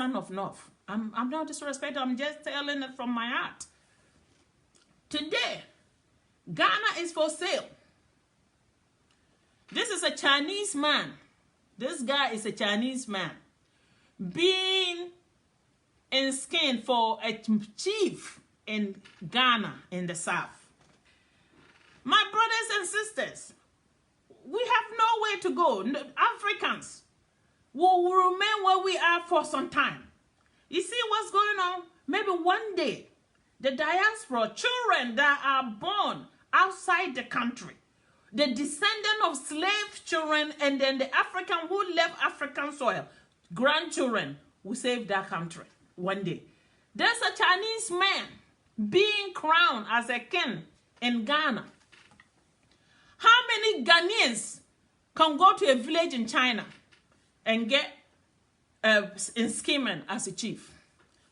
of North. I'm not disrespecting, I'm just telling it from my heart. Today, Ghana is for sale. This is a Chinese man. This guy is a Chinese man being in skin for a chief in Ghana in the south. My brothers and sisters, we have nowhere to go. Africans will remain where we are for some time. You see what's going on? Maybe one day, the diaspora, children that are born outside the country, the descendant of slave children, and then the African who left African soil, grandchildren, will save that country one day. There's a Chinese man being crowned as a king in Ghana. How many Ghanaians can go to a village in China and get in scheming as a chief?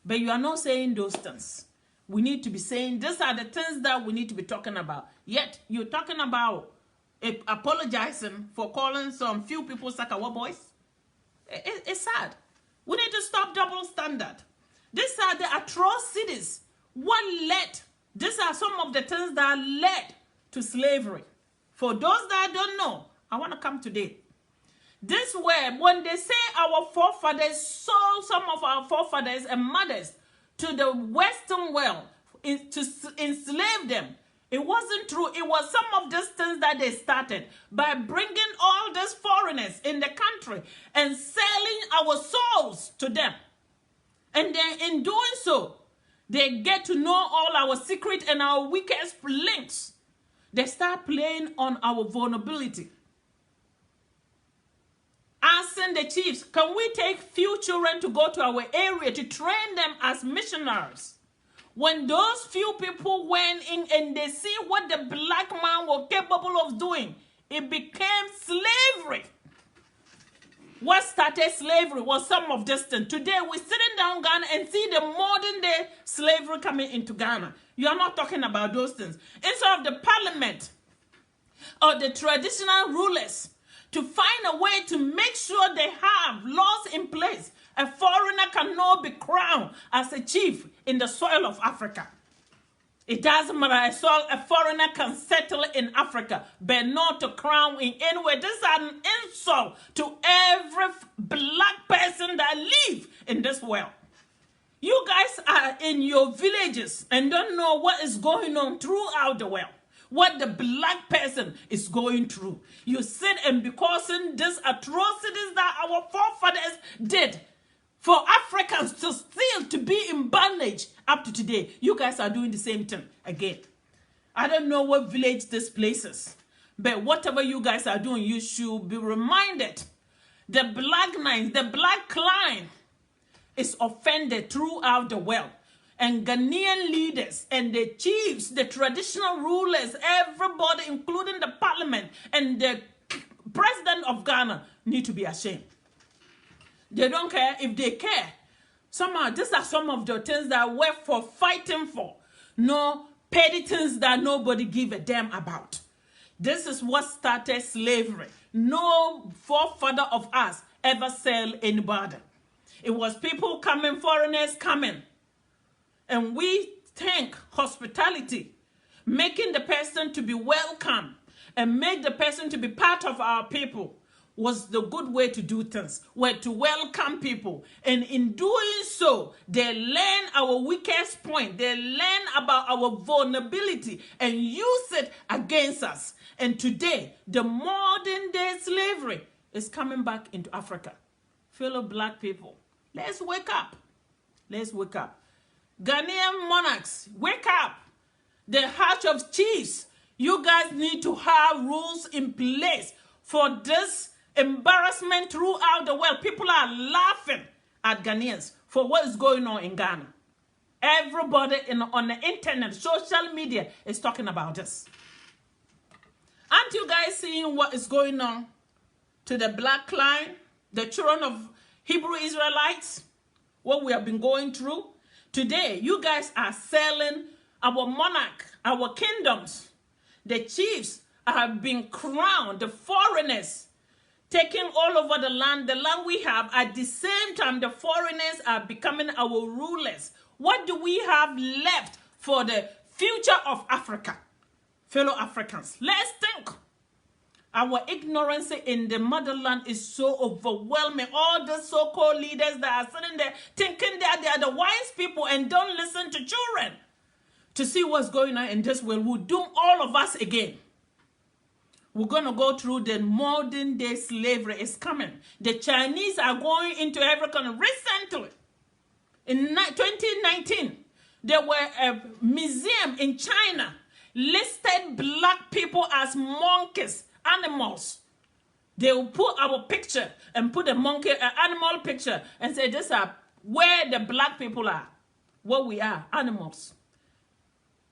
But you are not saying those things. We need to be saying these are the things that we need to be talking about. Yet you're talking about apologizing for calling some few people Sakawa boys. It's sad. We need to stop double standard. These are the atrocities. What led? These are some of the things that led to slavery. For those that don't know, I want to come today. This way, when they say our forefathers sold some of our forefathers and mothers to the Western world to enslave them, it wasn't true. It was some of these things that they started by bringing all these foreigners in the country and selling our souls to them. And then in doing so, they get to know all our secret and our weakest links. They start playing on our vulnerability. Asking the chiefs, can we take few children to go to our area to train them as missionaries? When those few people went in and they see what the black man was capable of doing, it became slavery. What started slavery was some of this thing. Today, we're sitting down Ghana and see the modern day slavery coming into Ghana. You are not talking about those things. Instead of the parliament or the traditional rulers to find a way to make sure they have laws in place, a foreigner cannot be crowned as a chief in the soil of Africa. It doesn't matter. A foreigner can settle in Africa, but not to crown in anywhere. This is an insult to every black person that lives in this world. You guys are in your villages and don't know what is going on throughout the world. What the black person is going through. You sit and because in these atrocities that our forefathers did for Africans to still to be in bondage up to today, you guys are doing the same thing again. I don't know what village this place is, but whatever you guys are doing, you should be reminded the black nines, the black clan is offended throughout the world. And Ghanaian leaders and the chiefs, the traditional rulers, everybody, including the parliament and the president of Ghana, need to be ashamed. They don't care. If they care, somehow, these are some of the things that we're for fighting for. No petty things that nobody give a damn about. This is what started slavery. No forefather of us ever sell anybody. It was people coming, foreigners coming. And we think hospitality, making the person to be welcome and make the person to be part of our people was the good way to do things, were to welcome people. And in doing so, they learn our weakest point. They learn about our vulnerability and use it against us. And today, the modern day slavery is coming back into Africa. Fellow black people, let's wake up. Let's wake up. Ghanaian monarchs, wake up. The Heart of Chiefs, you guys need to have rules in place for this embarrassment throughout the world. People are laughing at Ghanaians for what is going on in Ghana. Everybody on the internet, social media is talking about this. Aren't you guys seeing what is going on to the black line, the children of Hebrew Israelites, what we have been going through? Today, you guys are selling our monarch, our kingdoms. The chiefs have been crowned, the foreigners, taking all over the land we have. At the same time, the foreigners are becoming our rulers. What do we have left for the future of Africa? Fellow Africans, let's think. Our ignorance in the motherland is so overwhelming. All the so-called leaders that are sitting there thinking that they are the wise people and don't listen to children to see what's going on in this world will doom all of us again. We're going to go through the modern day slavery. It's coming. The Chinese are going into every country. Recently, in 2019, there were a museum in China listed black people as monkeys, animals. They will put our picture and put a monkey, an animal picture, and say, these are where the black people are. What we are, animals.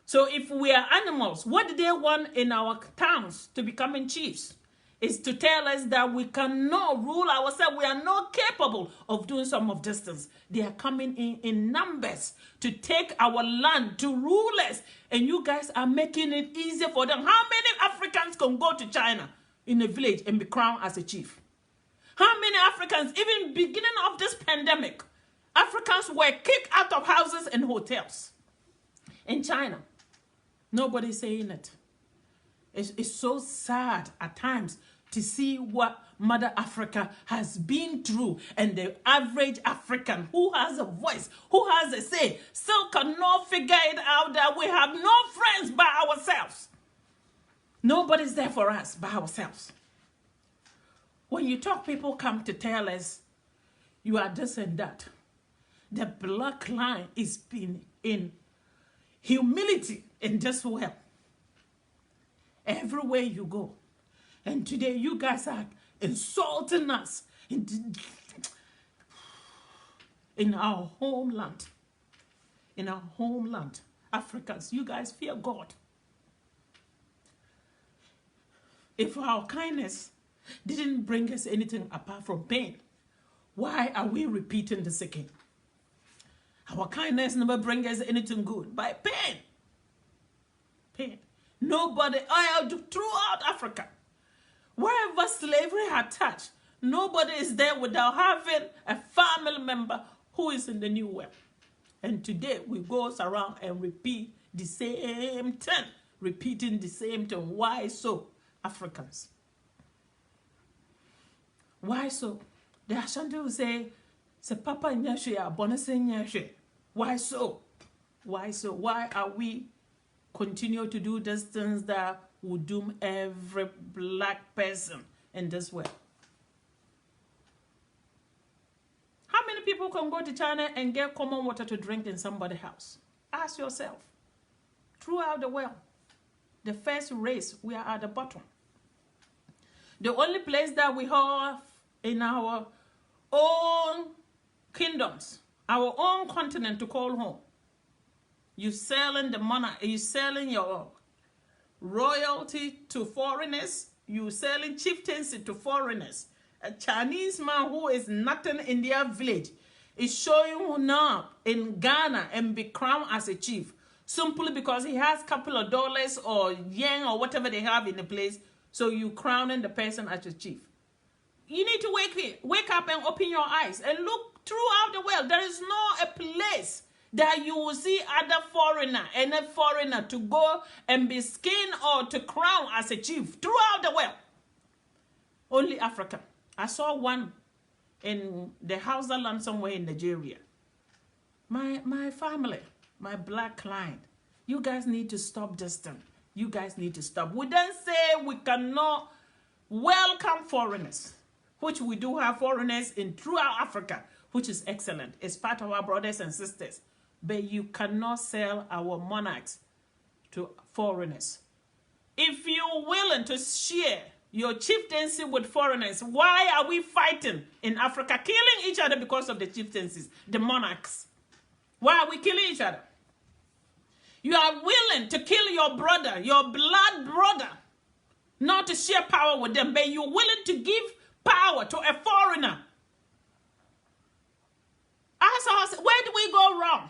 So if we are animals, what do they want in our towns to becoming chiefs? Is to tell us that we cannot rule ourselves. We are not capable of doing some of these things. They are coming in numbers to take our land, to rule us. And you guys are making it easier for them. How many Africans can go to China in a village and be crowned as a chief? How many Africans, even beginning of this pandemic, Africans were kicked out of houses and hotels in China? Nobody's saying it. It's so sad at times to see what Mother Africa has been through, and the average African who has a voice, who has a say, still cannot figure it out that we have no friends by ourselves. Nobody's there for us by ourselves. When you talk, people come to tell us you are this and that. The black line is being in humility in this world. Everywhere you go. And today you guys are insulting us in our homeland. In our homeland. Africans, you guys fear God. If our kindness didn't bring us anything apart from pain, why are we repeating this again? Our kindness never brings us anything good. By pain. Pain. Nobody, throughout Africa, wherever slavery had touched, nobody is there without having a family member who is in the new world. And today we go around and repeat the same thing, repeating the same thing. Why so, Africans? Why so? The Ashanti will say, Papa nyashe, abonese nyashe. Why so? Why so? Why are we continue to do these things that will doom every black person in this world? How many people can go to China and get common water to drink in somebody's house? Ask yourself. Throughout the world, the first race, we are at the bottom. The only place that we have in our own kingdoms, our own continent to call home, you selling the money, you selling your royalty to foreigners, you selling chieftaincy to foreigners. A Chinese man who is nothing in their village is showing you now in Ghana and be crowned as a chief simply because he has a couple of dollars or yen or whatever they have in the place. So you crowning the person as a chief. You need to wake up and open your eyes and look throughout the world. There is no a place that you will see other foreigner to go and be skinned or to crown as a chief throughout the world. Only Africa. I saw one in the Hausa land somewhere in Nigeria. My family, my black client, you guys need to stop this thing. You guys need to stop. We don't say we cannot welcome foreigners, which we do have foreigners in throughout Africa, which is excellent. It's part of our brothers and sisters. But you cannot sell our monarchs to foreigners. If you're willing to share your chieftaincy with foreigners, why are we fighting in Africa, killing each other because of the chieftaincies, the monarchs? Why are we killing each other? You are willing to kill your brother, your blood brother, not to share power with them, but you're willing to give power to a foreigner. Ask us, where do we go wrong?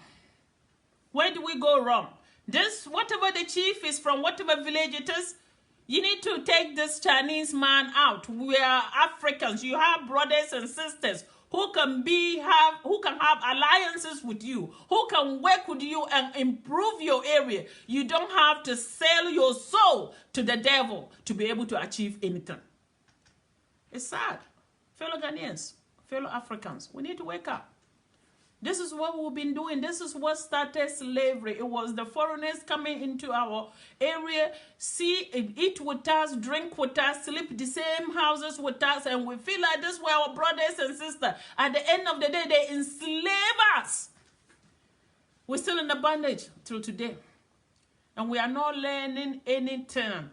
Where do we go wrong? This, whatever the chief is from, whatever village it is, You need to take this Chinese man out. We are Africans. You have brothers and sisters who can have alliances with you, who can work with you and improve your area. You don't have to sell your soul to the devil to be able to achieve anything. It's sad. Fellow Ghanaians, fellow Africans, we need to wake up. This is what we've been doing. This is what started slavery. It was the foreigners coming into our area, eat with us, drink with us, sleep the same houses with us, and we feel like this were our brothers and sisters. At the end of the day, they enslave us. We're still in the bondage till today. And we are not learning anything.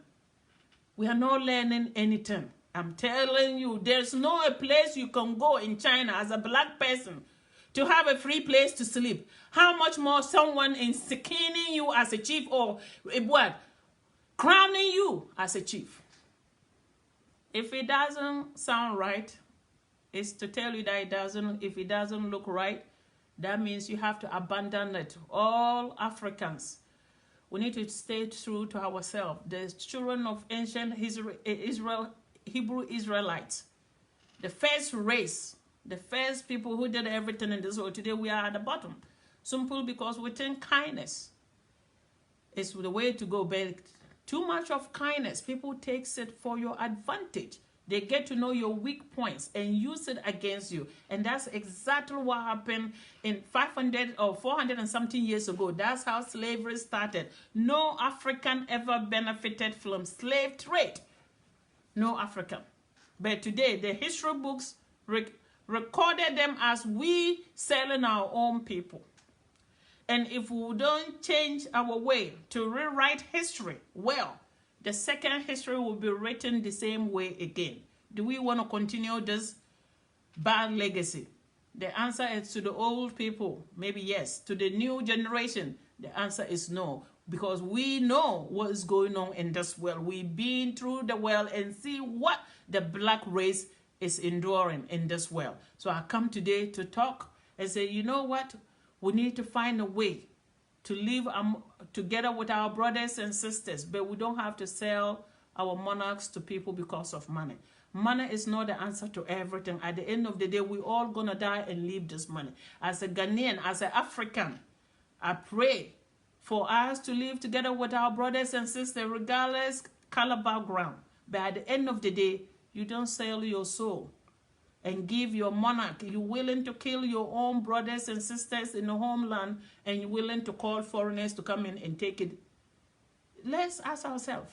We are not learning anything. I'm telling you, there's no place you can go in China as a black person to have a free place to sleep. How much more someone is skinning you as a chief, or what? Crowning you as a chief. If it doesn't sound right, it's to tell you that if it doesn't look right, that means you have to abandon it. All Africans, we need to stay true to ourselves. The children of ancient Hebrew Israelites, the first race, the first people who did everything in this world. Today we are at the bottom. Simple because we think kindness is the way to go. But too much of kindness, people take it for your advantage. They get to know your weak points and use it against you. And that's exactly what happened in 500 or 400 and something years ago. That's how slavery started. No African ever benefited from slave trade. No African. But today, the history books recorded them as we selling our own people. And if we don't change our way to rewrite history, well, the second history will be written the same way again. Do we want to continue this bad legacy? The answer is to the old people, maybe yes. To the new generation, the answer is no. Because we know what is going on in this world. We've been through the world and see what the black race is enduring in this world. So I come today to talk and say, you know what? We need to find a way to live together with our brothers and sisters, but we don't have to sell our monarchs to people because of money. Money is not the answer to everything. At the end of the day, we're all going to die and leave this money. As a Ghanaian, as an African, I pray for us to live together with our brothers and sisters, regardless color background. But at the end of the day, you don't sell your soul and give your monarch. You're willing to kill your own brothers and sisters in the homeland, and you're willing to call foreigners to come in and take it. Let's ask ourselves,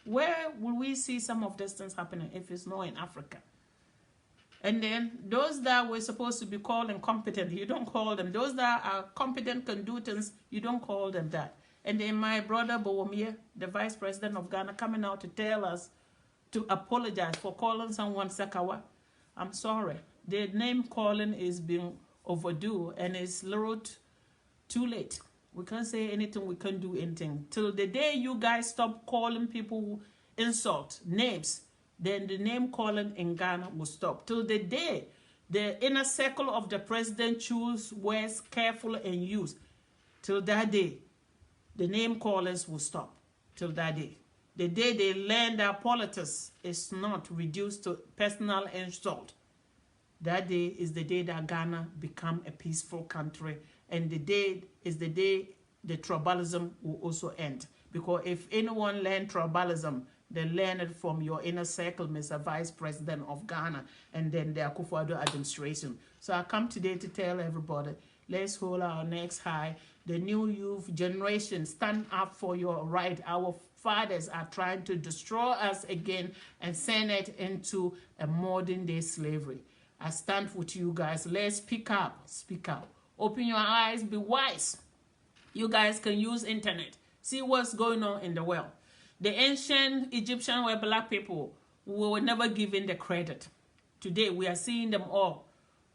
where will we see some of these things happening if it's not in Africa? And then those that were supposed to be called incompetent, you don't call them. Those that are competent, can do things, you don't call them that. And then my brother Bawumia, the Vice President of Ghana, coming out to tell us to apologize for calling someone Sakawa. I'm sorry. The name calling is being overdue and it's little too late. We can't say anything, we can't do anything. Till the day you guys stop calling people insult names, then the name calling in Ghana will stop. Till the day the inner circle of the president choose words careful and use, till that day, the name callers will stop. Till that day. The day they learn that politics is not reduced to personal insult, that day is the day that Ghana become a peaceful country, and the day is the day the tribalism will also end. Because if anyone learn tribalism, they learn it from your inner circle, Mr. Vice President of Ghana, and then the Akufo-Addo administration. So I come today to tell everybody, let's hold our necks high. The new youth generation, stand up for your right. Our fathers are trying to destroy us again and send it into a modern day slavery. I stand with you guys. Let's speak up. Speak out. Open your eyes. Be wise. You guys can use internet. See what's going on in the world. The ancient Egyptians were black people. We were never given the credit. Today, we are seeing them all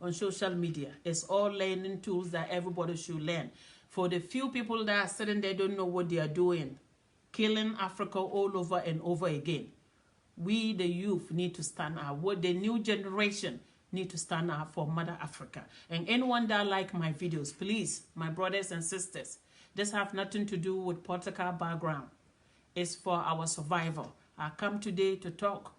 on social media. It's all learning tools that everybody should learn. For the few people that are sitting there don't know what they are doing, killing Africa all over and over again. We, the youth, need to stand up. What the new generation need to stand up for Mother Africa. And anyone that like my videos, please, my brothers and sisters, this have nothing to do with political background. It's for our survival. I come today to talk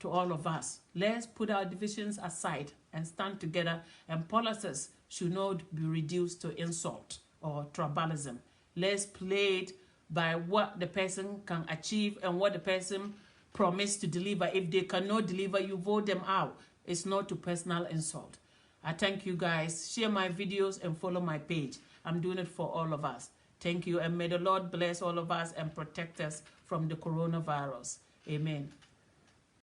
to all of us. Let's put our divisions aside and stand together, and politics should not be reduced to insult or tribalism. Let's play it by what the person can achieve and what the person promised to deliver. If they cannot deliver, you vote them out. It's not to personal insult. I thank you guys. Share my videos and follow my page. I'm doing it for all of us. Thank you, and may the Lord bless all of us and protect us from the coronavirus. Amen.